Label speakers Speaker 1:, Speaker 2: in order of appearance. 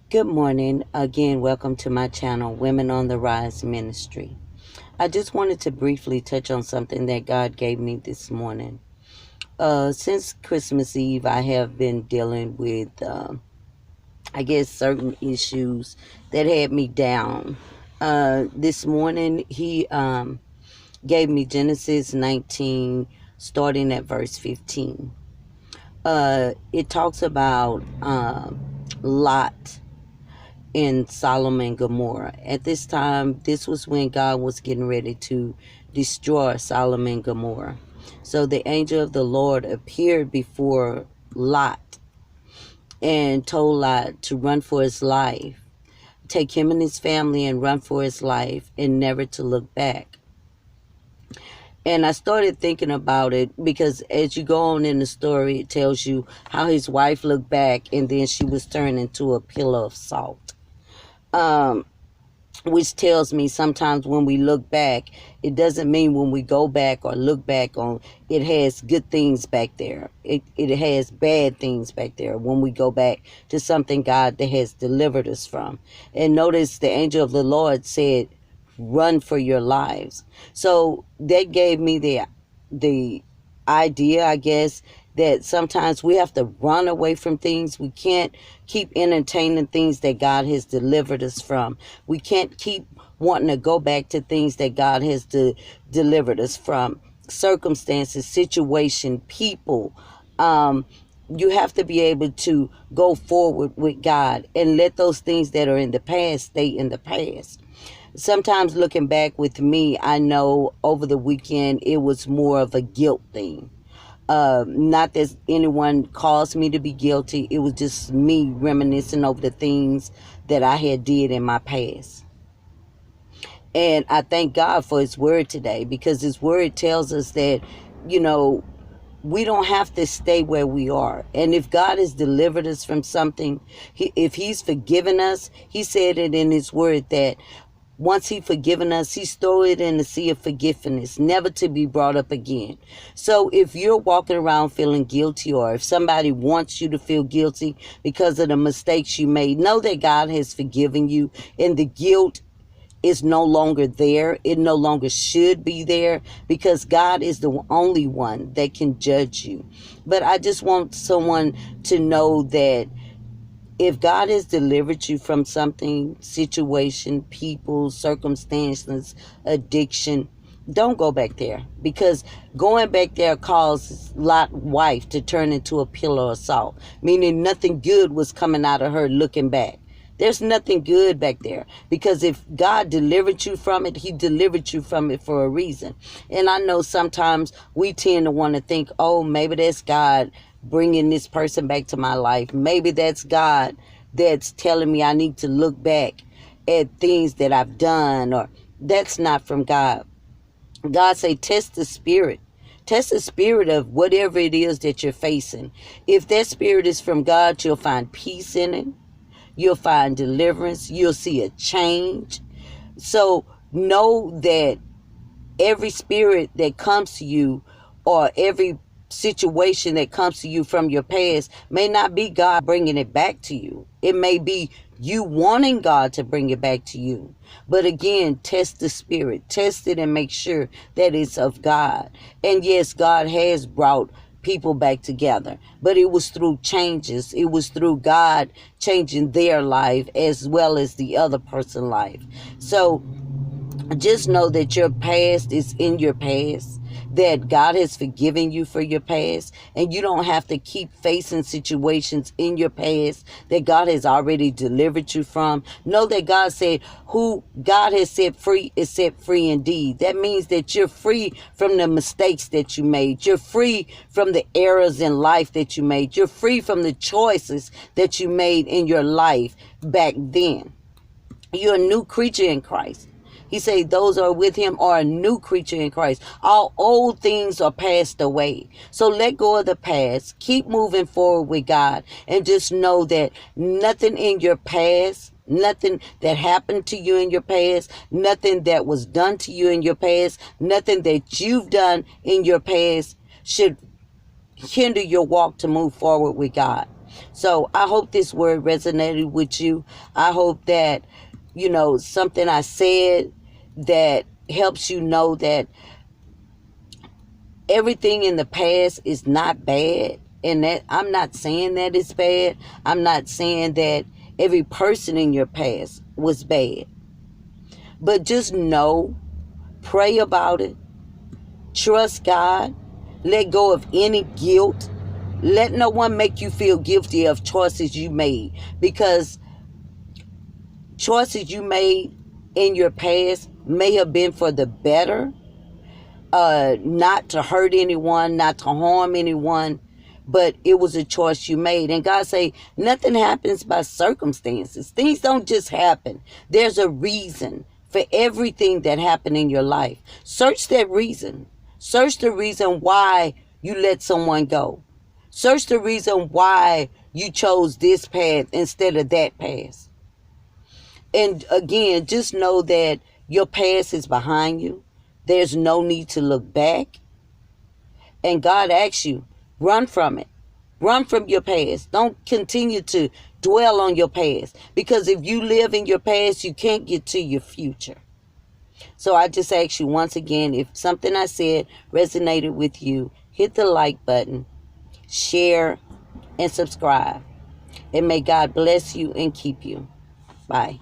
Speaker 1: Good morning. Again, welcome to my channel, Women on the Rise Ministry. I just wanted to briefly touch on something that God gave me this morning. Since Christmas Eve, I have been dealing with, certain issues that had me down. This morning, He gave me Genesis 19, starting at verse 15. It talks about Lot in Sodom and Gomorrah. At this time, this was when God was getting ready to destroy Sodom and Gomorrah. So the angel of the Lord appeared before Lot and told Lot to run for his life, take him and his family and run for his life and never to look back. And I started thinking about it because as you go on in the story, it tells you how his wife looked back and then she was turned into a pillar of salt. Which tells me sometimes when we look back, it doesn't mean when we go back or look back on it has good things back there. It has bad things back there when we go back to something God that has delivered us from. And notice the angel of the Lord said, run for your lives. So that gave me the idea, I guess, that sometimes we have to run away from things. We can't keep entertaining things that God has delivered us from. We can't keep wanting to go back to things that God has delivered us from. Circumstances, situation, people. You have to be able to go forward with God and let those things that are in the past stay in the past. Sometimes looking back with me, I know over the weekend it was more of a guilt thing. Not that anyone caused me to be guilty. It was just me reminiscing over the things that I had did in my past. And I thank God for his word today because his word tells us that, you know, we don't have to stay where we are. And if God has delivered us from something, if he's forgiven us, he said it in his word that once he forgiven us, he's throw it in the sea of forgiveness, never to be brought up again. So if you're walking around feeling guilty, or if somebody wants you to feel guilty because of the mistakes you made, know that God has forgiven you and the guilt is no longer there. It no longer should be there because God is the only one that can judge you. But I just want someone to know that if God has delivered you from something, situation, people, circumstances, addiction, don't go back there, because going back there caused Lot's wife to turn into a pillar of salt, meaning nothing good was coming out of her looking back. There's nothing good back there, because if God delivered you from it, he delivered you from it for a reason. And I know sometimes we tend to want to think, oh, maybe that's God bringing this person back to my life. Maybe that's God that's telling me I need to look back at things that I've done, or that's not from God. God say, test the spirit. Test the spirit of whatever it is that you're facing. If that spirit is from God, you'll find peace in it. You'll find deliverance. You'll see a change. So know that every spirit that comes to you, or every situation that comes to you from your past, may not be God bringing it back to you. It may be you wanting God to bring it back to you. But again, test the spirit. Test it and make sure that it's of God. And yes, God has brought people back together, but it was through changes. It was through God changing their life as well as the other person's life. So just know that your past is in your past, that God has forgiven you for your past, and you don't have to keep facing situations in your past that God has already delivered you from. Know that God said, who God has set free is set free indeed. That means that you're free from the mistakes that you made. You're free from the errors in life that you made. You're free from the choices that you made in your life back then. You're a new creature in Christ. He said those are with him are a new creature in Christ. All old things are passed away. So let go of the past. Keep moving forward with God. And just know that nothing in your past, nothing that happened to you in your past, nothing that was done to you in your past, nothing that you've done in your past should hinder your walk to move forward with God. So I hope this word resonated with you. I hope that, something I said that helps you know that everything in the past is not bad. And that I'm not saying that it's bad. I'm not saying that every person in your past was bad. But just know, pray about it, trust God, let go of any guilt. Let no one make you feel guilty of choices you made, because choices you made in your past may have been for the better, not to hurt anyone, not to harm anyone, but it was a choice you made. And God say nothing happens by circumstances. Things don't just happen. There's a reason for everything that happened in your life. Search that reason. Search the reason why you let someone go. Search the reason why you chose this path instead of that path. And again, just know that your past is behind you. There's no need to look back. And God asks you, run from it. Run from your past. Don't continue to dwell on your past. Because if you live in your past, you can't get to your future. So I just ask you once again, if something I said resonated with you, hit the like button, share, and subscribe. And may God bless you and keep you. Bye.